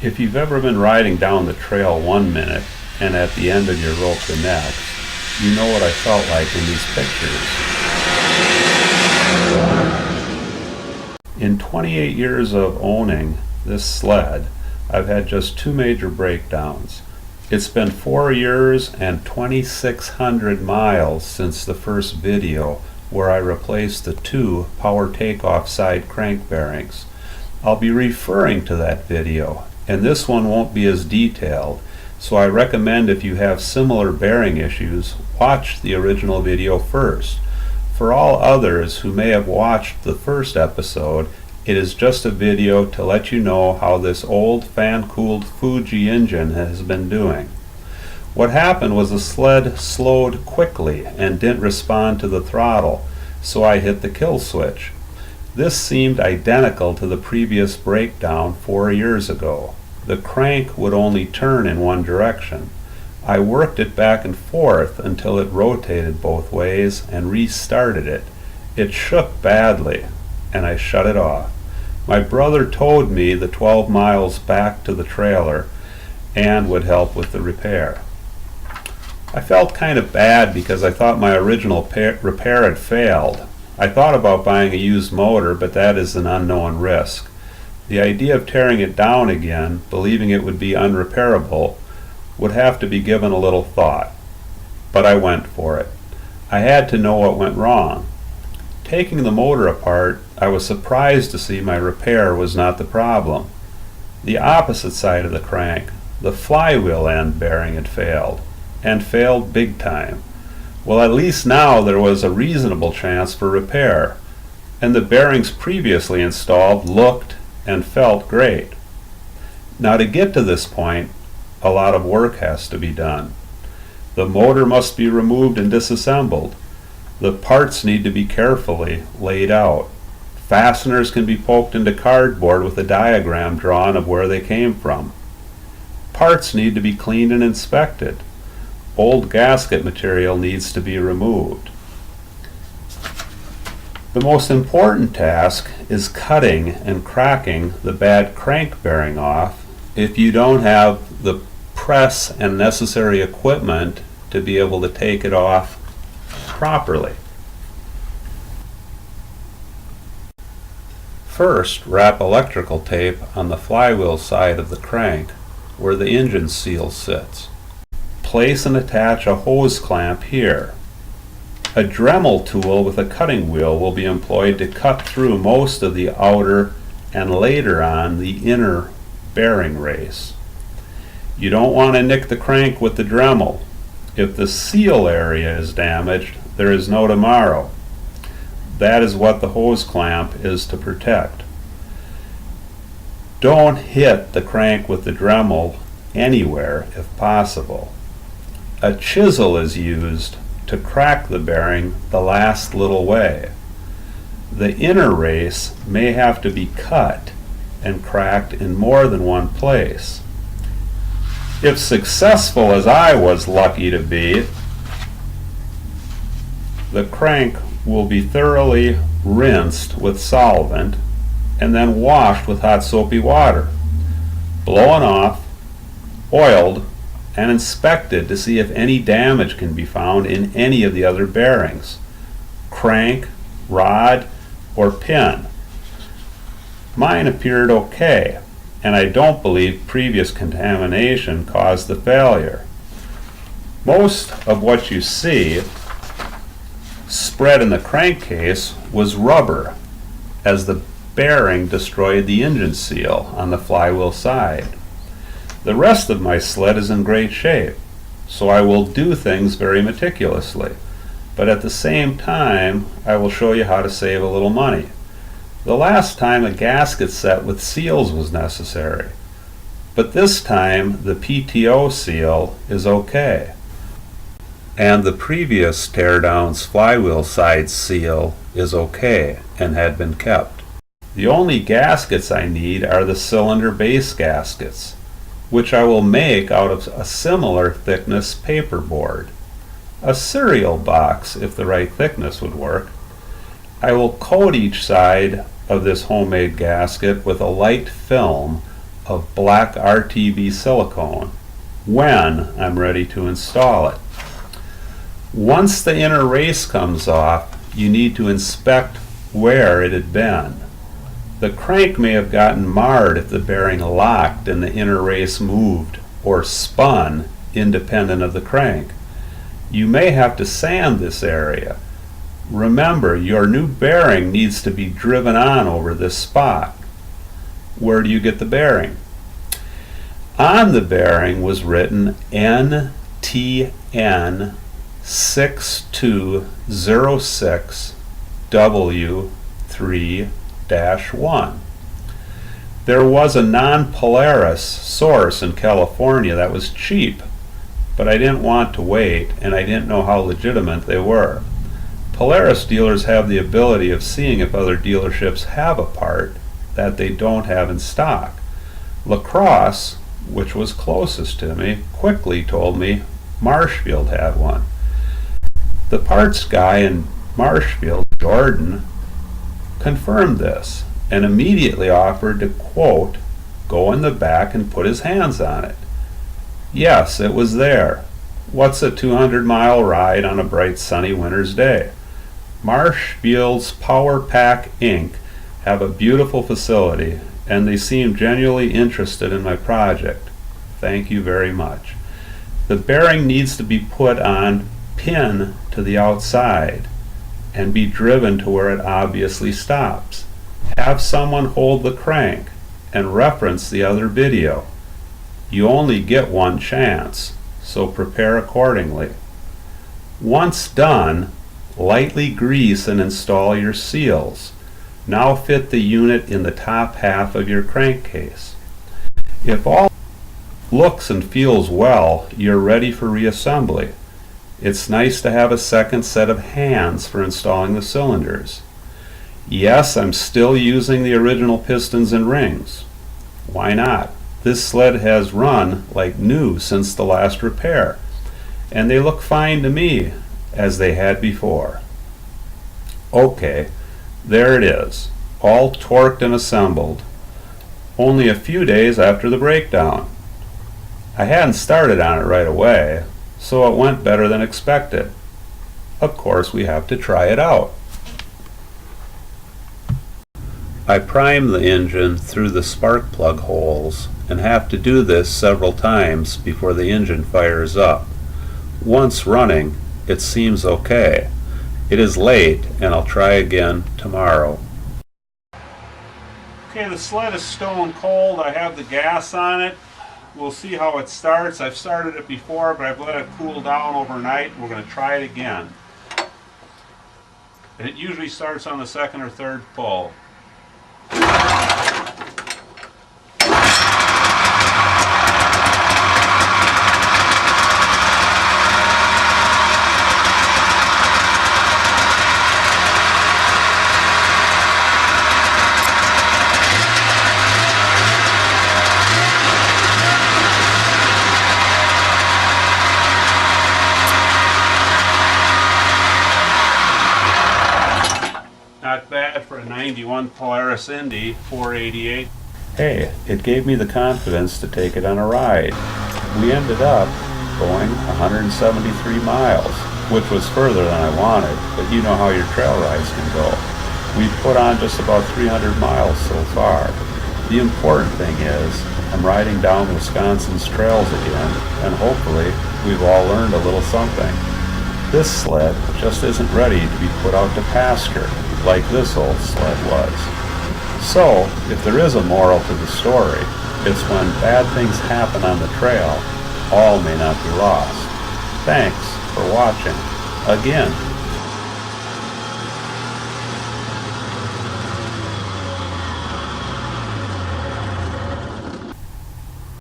If you've ever been riding down the trail 1 minute and at the end of your rope the next, you know what I felt like in these pictures. In 28 years of owning this sled, I've had just 2 major breakdowns. It's been 4 years and 2,600 miles since the first video where I replaced the 2 power takeoff side crank bearings. I'll be referring to that video, and this one won't be as detailed, so I recommend if you have similar bearing issues, watch the original video first. For all others who may have watched the first episode, it is just a video to let you know how this old fan-cooled Fuji engine has been doing. What happened was the sled slowed quickly and didn't respond to the throttle, so I hit the kill switch. This seemed identical to the previous breakdown 4 years ago. The crank would only turn in one direction. I worked it back and forth until it rotated both ways and restarted it. It shook badly, and I shut it off. My brother towed me the 12 miles back to the trailer and would help with the repair. I felt kind of bad because I thought my original repair had failed. I thought about buying a used motor, but that is an unknown risk. The idea of tearing it down again, believing it would be unrepairable, would have to be given a little thought. But I went for it. I had to know what went wrong. Taking the motor apart, I was surprised to see my repair was not the problem. The opposite side of the crank, the flywheel end bearing, had failed, and failed big time. Well, at least now there was a reasonable chance for repair, and the bearings previously installed looked and felt great. Now, to get to this point, a lot of work has to be done. The motor must be removed and disassembled. The parts need to be carefully laid out. Fasteners can be poked into cardboard with a diagram drawn of where they came from. Parts need to be cleaned and inspected. Old gasket material needs to be removed. The most important task is cutting and cracking the bad crank bearing off if you don't have the press and necessary equipment to be able to take it off properly. First, wrap electrical tape on the flywheel side of the crank where the engine seal sits. Place and attach a hose clamp here. A Dremel tool with a cutting wheel will be employed to cut through most of the outer and later on the inner bearing race. You don't want to nick the crank with the Dremel. If the seal area is damaged, there is no tomorrow. That is what the hose clamp is to protect. Don't hit the crank with the Dremel anywhere if possible. A chisel is used to crack the bearing the last little way. The inner race may have to be cut and cracked in more than one place. If successful, as I was lucky to be, the crank will be thoroughly rinsed with solvent and then washed with hot soapy water, blown off, oiled, and inspected to see if any damage can be found in any of the other bearings, crank, rod, or pin. Mine appeared okay, and I don't believe previous contamination caused the failure. Most of what you see spread in the crankcase was rubber, as the bearing destroyed the engine seal on the flywheel side. The rest of my sled is in great shape, so I will do things very meticulously, but at the same time I will show you how to save a little money. The last time a gasket set with seals was necessary, but this time the PTO seal is okay, and the previous teardown's flywheel side seal is okay and had been kept. The only gaskets I need are the cylinder base gaskets, which I will make out of a similar thickness paperboard. A cereal box, if the right thickness would work. I will coat each side of this homemade gasket with a light film of black RTB silicone when I'm ready to install it. Once the inner race comes off, you need to inspect where it had been. The crank may have gotten marred if the bearing locked and the inner race moved or spun independent of the crank. You may have to sand this area. Remember, your new bearing needs to be driven on over this spot. Where do you get the bearing? On the bearing was written NTN 6206W3-1. There was a non-Polaris source in California that was cheap, but I didn't want to wait and I didn't know how legitimate they were. Polaris dealers have the ability of seeing if other dealerships have a part that they don't have in stock. La Crosse, which was closest to me, quickly told me Marshfield had one. The parts guy in Marshfield, Jordan, confirmed this and immediately offered to, quote, go in the back and put his hands on it. Yes, it was there. What's a 200-mile ride on a bright sunny winter's day? Marshfield's Power Pack Inc. have a beautiful facility, and they seem genuinely interested in my project. Thank you very much. The bearing needs to be put on pin to the outside and be driven to where it obviously stops. Have someone hold the crank and reference the other video. You only get one chance, so prepare accordingly. Once done, lightly grease and install your seals. Now fit the unit in the top half of your crankcase. If all looks and feels well, you're ready for reassembly. It's nice to have a second set of hands for installing the cylinders. Yes, I'm still using the original pistons and rings. Why not? This sled has run like new since the last repair, and they look fine to me, as they had before. Okay, there it is, all torqued and assembled, only a few days after the breakdown. I hadn't started on it right away, so it went better than expected. Of course, we have to try it out. I prime the engine through the spark plug holes and have to do this several times before the engine fires up. Once running, it seems okay. It is late and I'll try again tomorrow. Okay, the sled is stone cold. I have the gas on it. We'll see how it starts. I've started it before, but I've let it cool down overnight. We're going to try it again. It usually starts on the second or third pull. Not bad for a 91 Polaris Indy 488. Hey, it gave me the confidence to take it on a ride. We ended up going 173 miles, which was further than I wanted, but you know how your trail rides can go. We've put on just about 300 miles so far. The important thing is, I'm riding down Wisconsin's trails again, and hopefully we've all learned a little something. This sled just isn't ready to be put out to pasture like this old sled was. So, if there is a moral to the story, it's when bad things happen on the trail, all may not be lost. Thanks for watching. Again.